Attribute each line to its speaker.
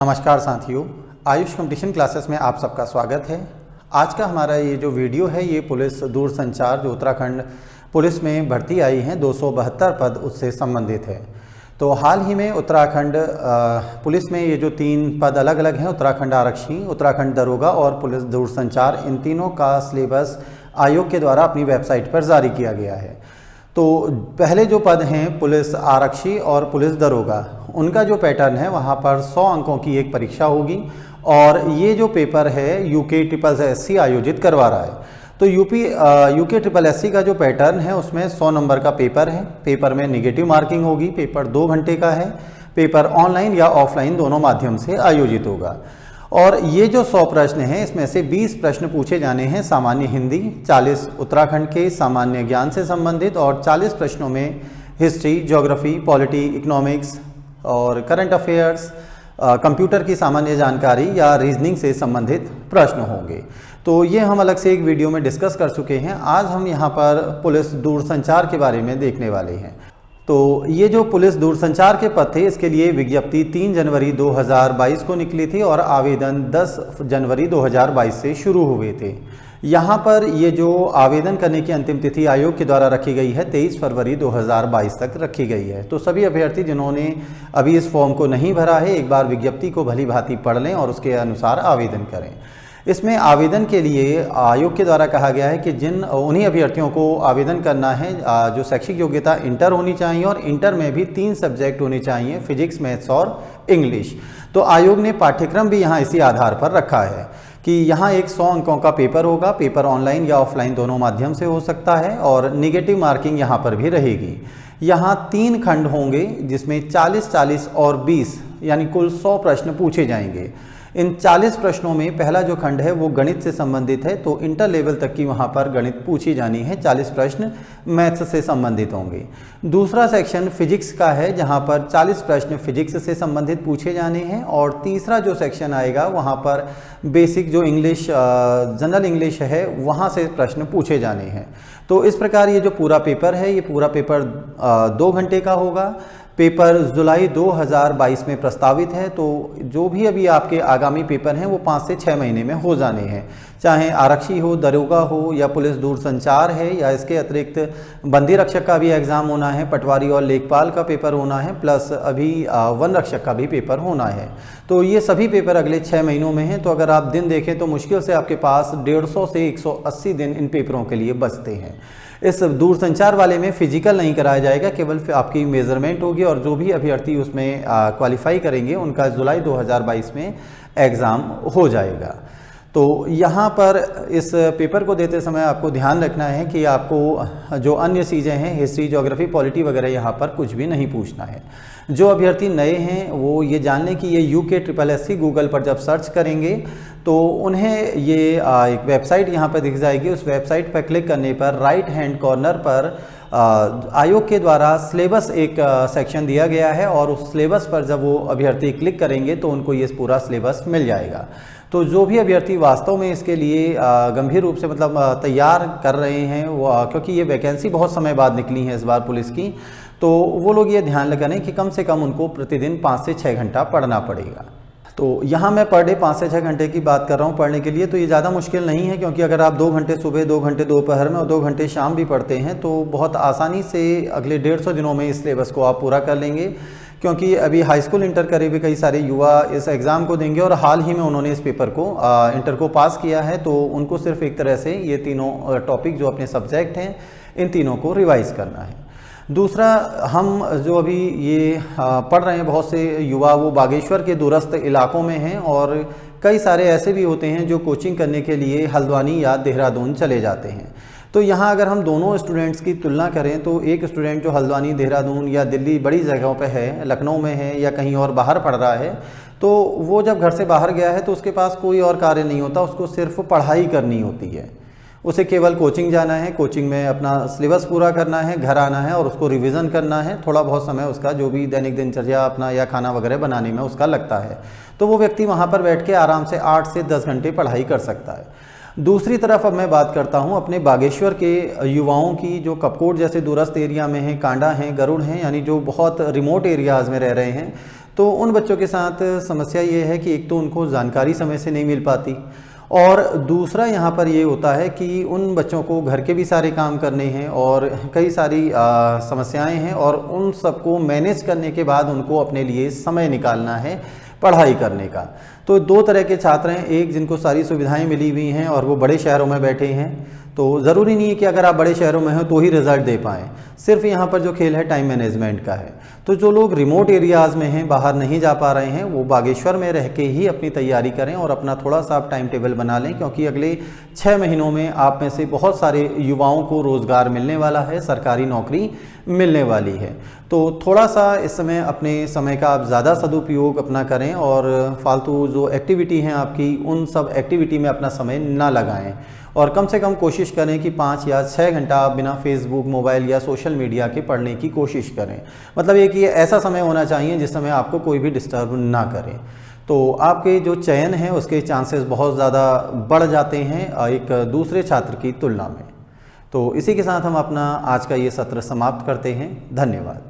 Speaker 1: नमस्कार साथियों, Ayush competition classes में आप सबका स्वागत है। आज का हमारा ये जो वीडियो है ये पुलिस दूरसंचार जो उत्तराखंड पुलिस में भर्ती आई हैं 272 पद उससे संबंधित है। तो हाल ही में उत्तराखंड पुलिस में ये जो 3 पद अलग अलग हैं, उत्तराखंड आरक्षी, उत्तराखंड दरोगा और पुलिस दूरसंचार, इन तीनों का सिलेबस आयोग के द्वारा अपनी वेबसाइट पर जारी किया गया है। तो पहले जो पद हैं पुलिस आरक्षी और पुलिस दरोगा, उनका जो पैटर्न है वहाँ पर 100 अंकों की एक परीक्षा होगी और ये जो पेपर है यूके ट्रिपल एससी आयोजित करवा रहा है। तो यूके ट्रिपल एससी का जो पैटर्न है उसमें 100 नंबर का पेपर है। पेपर में नेगेटिव मार्किंग होगी। पेपर 2 घंटे का है। पेपर ऑनलाइन या ऑफलाइन दोनों माध्यम से आयोजित होगा। और ये जो 100 प्रश्न हैं इसमें से 20 प्रश्न पूछे जाने हैं सामान्य हिंदी, 40 उत्तराखंड के सामान्य ज्ञान से संबंधित और 40 प्रश्नों में हिस्ट्री, ज्योग्राफी, पॉलिटी, इकोनॉमिक्स और करंट अफेयर्स, कंप्यूटर की सामान्य जानकारी या रीजनिंग से संबंधित प्रश्न होंगे। तो ये हम अलग से एक वीडियो में डिस्कस कर चुके हैं। आज हम यहाँ पर पुलिस दूरसंचार के बारे में देखने वाले हैं। तो ये जो पुलिस दूरसंचार के पद थे इसके लिए विज्ञप्ति 3 जनवरी 2022 को निकली थी और आवेदन 10 जनवरी 2022 से शुरू हुए थे। यहाँ पर ये जो आवेदन करने की अंतिम तिथि आयोग के द्वारा रखी गई है 23 फरवरी 2022 तक रखी गई है। तो सभी अभ्यर्थी जिन्होंने अभी इस फॉर्म को नहीं भरा है एक बार विज्ञप्ति को भली भांति पढ़ लें और उसके अनुसार आवेदन करें। इसमें आवेदन के लिए आयोग के द्वारा कहा गया है कि उन्हीं अभ्यर्थियों को आवेदन करना है जो शैक्षिक योग्यता इंटर होनी चाहिए और इंटर में भी 3 सब्जेक्ट होने चाहिए, फिजिक्स, मैथ्स और इंग्लिश। तो आयोग ने पाठ्यक्रम भी यहाँ इसी आधार पर रखा है कि यहाँ एक 100 अंकों का पेपर होगा। पेपर ऑनलाइन या ऑफलाइन दोनों माध्यम से हो सकता है और निगेटिव मार्किंग यहाँ पर भी रहेगी। यहाँ 3 खंड होंगे जिसमें 40-40 और 20 यानी कुल 100 प्रश्न पूछे जाएंगे। इन 40 प्रश्नों में पहला जो खंड है वो गणित से संबंधित है, तो इंटर लेवल तक की वहाँ पर गणित पूछी जानी है। 40 प्रश्न मैथ्स से संबंधित होंगे। दूसरा सेक्शन फिजिक्स का है जहाँ पर 40 प्रश्न फिजिक्स से संबंधित पूछे जाने हैं और तीसरा जो सेक्शन आएगा वहाँ पर बेसिक जो इंग्लिश जनरल इंग्लिश है वहाँ से प्रश्न पूछे जाने हैं। तो इस प्रकार ये जो पूरा पेपर है ये पूरा पेपर 2 घंटे का होगा। पेपर जुलाई 2022 में प्रस्तावित है। तो जो भी अभी आपके आगामी पेपर हैं वो 5 से 6 महीने में हो जाने हैं, चाहे आरक्षी हो, दरोगा हो या पुलिस दूरसंचार है या इसके अतिरिक्त बंदी रक्षक का भी एग्ज़ाम होना है, पटवारी और लेखपाल का पेपर होना है, प्लस अभी वन रक्षक का भी पेपर होना है। तो ये सभी पेपर अगले 6 महीनों में हैं। तो अगर आप दिन देखें तो मुश्किल से आपके पास 150 से 180 दिन इन पेपरों के लिए बचते हैं। इस दूरसंचार वाले में फिजिकल नहीं कराया जाएगा, केवल आपकी मेजरमेंट होगी और जो भी अभ्यर्थी उसमें क्वालिफाई करेंगे उनका जुलाई 2022 में एग्ज़ाम हो जाएगा। तो यहाँ पर इस पेपर को देते समय आपको ध्यान रखना है कि आपको जो अन्य चीज़ें हैं हिस्ट्री, ज्योग्राफी, पॉलिटी वगैरह यहाँ पर कुछ भी नहीं पूछना है। जो अभ्यर्थी नए हैं वो ये जान लें कि ये यूके ट्रिपल एससी गूगल पर जब सर्च करेंगे तो उन्हें ये एक वेबसाइट यहाँ पर दिख जाएगी। उस वेबसाइट पर क्लिक करने पर राइट हैंड कॉर्नर पर आयोग के द्वारा सिलेबस एक सेक्शन दिया गया है और उस सिलेबस पर जब वो अभ्यर्थी क्लिक करेंगे तो उनको ये पूरा सिलेबस मिल जाएगा। तो जो भी अभ्यर्थी वास्तव में इसके लिए गंभीर रूप से तैयार कर रहे हैं वो, क्योंकि ये वैकेंसी बहुत समय बाद निकली है इस बार पुलिस की, तो वो लोग ये ध्यान लगाएं कि कम से कम उनको प्रतिदिन 5 से 6 घंटा पढ़ना पड़ेगा। तो यहाँ मैं पर डे 5 से 6 घंटे की बात कर रहा हूँ पढ़ने के लिए। तो ये ज़्यादा मुश्किल नहीं है, क्योंकि अगर आप 2 घंटे सुबह, 2 घंटे दोपहर में और 2 घंटे शाम भी पढ़ते हैं तो बहुत आसानी से अगले 150 दिनों में इस सिलेबस को आप पूरा कर लेंगे। क्योंकि अभी हाई स्कूल इंटर करे हुए कई सारे युवा इस एग्ज़ाम को देंगे और हाल ही में उन्होंने इस पेपर को इंटर को पास किया है। तो उनको सिर्फ एक तरह से ये तीनों टॉपिक जो अपने सब्जेक्ट हैं इन तीनों को रिवाइज़ करना है। दूसरा, हम जो अभी ये पढ़ रहे हैं बहुत से युवा वो बागेश्वर के दूरस्थ इलाकों में हैं और कई सारे ऐसे भी होते हैं जो कोचिंग करने के लिए हल्द्वानी या देहरादून चले जाते हैं। तो यहाँ अगर हम दोनों स्टूडेंट्स की तुलना करें तो एक स्टूडेंट जो हल्द्वानी, देहरादून या दिल्ली बड़ी जगहों पे है, लखनऊ में है या कहीं और बाहर पढ़ रहा है, तो वो जब घर से बाहर गया है तो उसके पास कोई और कार्य नहीं होता, उसको सिर्फ पढ़ाई करनी होती है। उसे केवल कोचिंग जाना है, कोचिंग में अपना सिलेबस पूरा करना है, घर आना है और उसको रिवीजन करना है। थोड़ा बहुत समय उसका जो भी दैनिक दिनचर्या अपना या खाना वगैरह बनाने में उसका लगता है। तो वो व्यक्ति वहाँ पर बैठ के आराम से 8 से 10 घंटे पढ़ाई कर सकता है। दूसरी तरफ अब मैं बात करता हूँ अपने बागेश्वर के युवाओं की, जो कपकोट जैसे दूरस्थ एरिया में हैं, कांडा हैं, गरुड़ हैं, यानी जो बहुत रिमोट एरियाज़ में रह रहे हैं। तो तो उन बच्चों के साथ समस्या ये है कि एक तो उनको जानकारी समय से नहीं मिल पाती, और दूसरा यहाँ पर ये होता है कि उन बच्चों को घर के भी सारे काम करने हैं और कई सारी समस्याएं हैं, और उन सबको मैनेज करने के बाद उनको अपने लिए समय निकालना है पढ़ाई करने का। तो दो तरह के छात्र हैं, एक जिनको सारी सुविधाएं मिली हुई हैं और वो बड़े शहरों में बैठे हैं, तो ज़रूरी नहीं है कि अगर आप बड़े शहरों में हो तो ही रिज़ल्ट दे पाएँ। सिर्फ यहाँ पर जो खेल है टाइम मैनेजमेंट का है। तो जो लोग रिमोट एरियाज़ में हैं, बाहर नहीं जा पा रहे हैं, वो बागेश्वर में रह के ही अपनी तैयारी करें और अपना थोड़ा सा आप टाइम टेबल बना लें, क्योंकि अगले 6 महीनों में आप में से बहुत सारे युवाओं को रोज़गार मिलने वाला है, सरकारी नौकरी मिलने वाली है। तो थोड़ा सा इस समय अपने समय का आप ज़्यादा सदुपयोग अपना करें और फालतू जो एक्टिविटी हैं आपकी, उन सब एक्टिविटी में अपना समय ना लगाएं, और कम से कम कोशिश करें कि 5 या 6 घंटा आप बिना फेसबुक, मोबाइल या सोशल मीडिया के पढ़ने की कोशिश करें। मतलब ये कि ऐसा समय होना चाहिए जिस समय आपको कोई भी डिस्टर्ब ना करे। तो आपके जो चयन है उसके चांसेस बहुत ज़्यादा बढ़ जाते हैं एक दूसरे छात्र की तुलना में। तो इसी के साथ हम अपना आज का ये सत्र समाप्त करते हैं। धन्यवाद।